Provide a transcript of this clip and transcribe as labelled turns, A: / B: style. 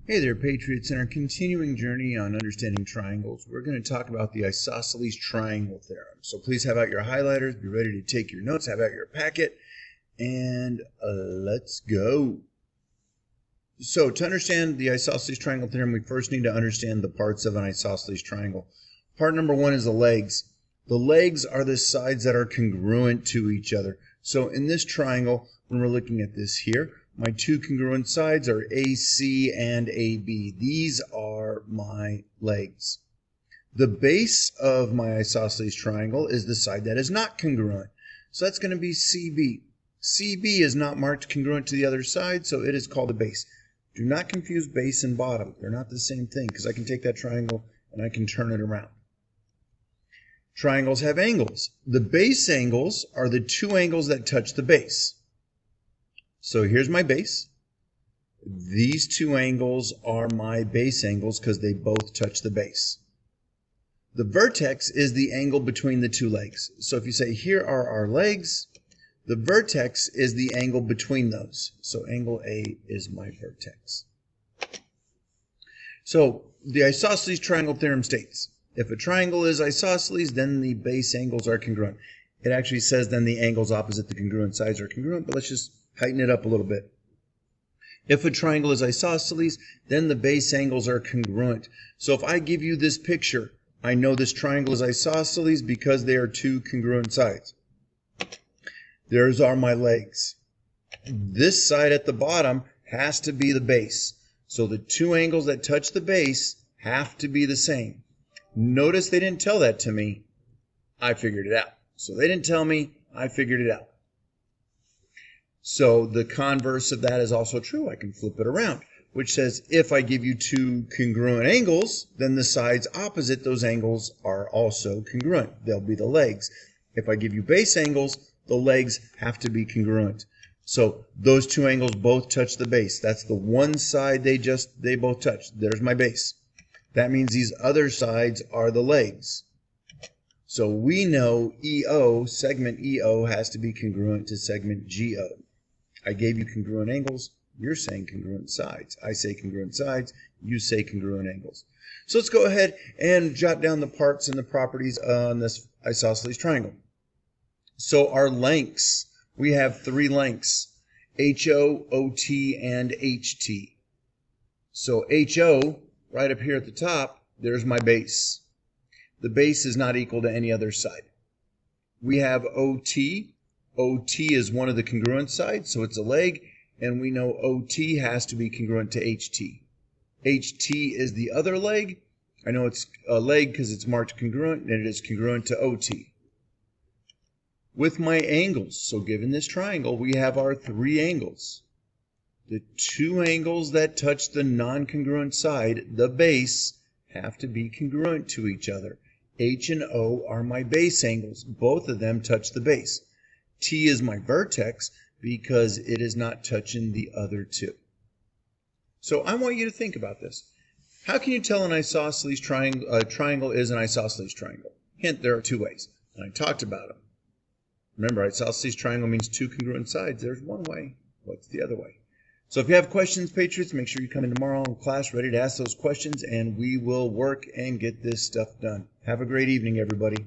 A: Hey there, Patriots. In our continuing journey on understanding triangles, we're going to talk about the Isosceles Triangle Theorem. So please have out your highlighters, be ready to take your notes, have out your packet, and let's go. So to understand the Isosceles Triangle Theorem, we first need to understand the parts of an isosceles triangle. Part number one is the legs. The legs are the sides that are congruent to each other. So in this triangle, when we're looking at this here, my two congruent sides are AC and AB. These are my legs. The base of my isosceles triangle is the side that is not congruent. So that's going to be CB. CB is not marked congruent to the other side, so it is called a base. Do not confuse base and bottom. They're not the same thing, because I can take that triangle and I can turn it around. Triangles have angles. The base angles are the two angles that touch the base. So here's my base. These two angles are my base angles because they both touch the base. The vertex is the angle between the two legs. So if you say here are our legs, the vertex is the angle between those. So angle A is my vertex. So the isosceles triangle theorem states, if a triangle is isosceles, then the base angles are congruent. It actually says then the angles opposite the congruent sides are congruent, but let's just tighten it up a little bit. If a triangle is isosceles, then the base angles are congruent. So if I give you this picture, I know this triangle is isosceles because they are two congruent sides. There's are my legs. This side at the bottom has to be the base. So the two angles that touch the base have to be the same. Notice they didn't tell that to me. I figured it out. So they didn't tell me. I figured it out. So the converse of that is also true. I can flip it around, which says if I give you two congruent angles, then the sides opposite those angles are also congruent. They'll be the legs. If I give you base angles, the legs have to be congruent. So those two angles both touch the base. That's the one side they both touch. There's my base. That means these other sides are the legs. So we know EO, segment EO, has to be congruent to segment GO. I gave you congruent angles. You're saying congruent sides. I say congruent sides. You say congruent angles. So let's go ahead and jot down the parts and the properties on this isosceles triangle. So our lengths, we have three lengths, HO, OT, and HT. So HO, right up here at the top, there's my base. The base is not equal to any other side. We have OT. OT is one of the congruent sides, so it's a leg, and we know OT has to be congruent to HT. HT is the other leg. I know it's a leg because it's marked congruent, and it is congruent to OT. With my angles, so given this triangle, we have our three angles. The two angles that touch the non-congruent side, the base, have to be congruent to each other. H and O are my base angles. Both of them touch the base. T is my vertex because it is not touching the other two. So I want you to think about this. How can you tell an isosceles triangle is an isosceles triangle? Hint, there are two ways, and I talked about them. Remember, isosceles triangle means two congruent sides. There's one way. What's the other way? So if you have questions, Patriots, make sure you come in tomorrow in class ready to ask those questions, and we will work and get this stuff done. Have a great evening, everybody.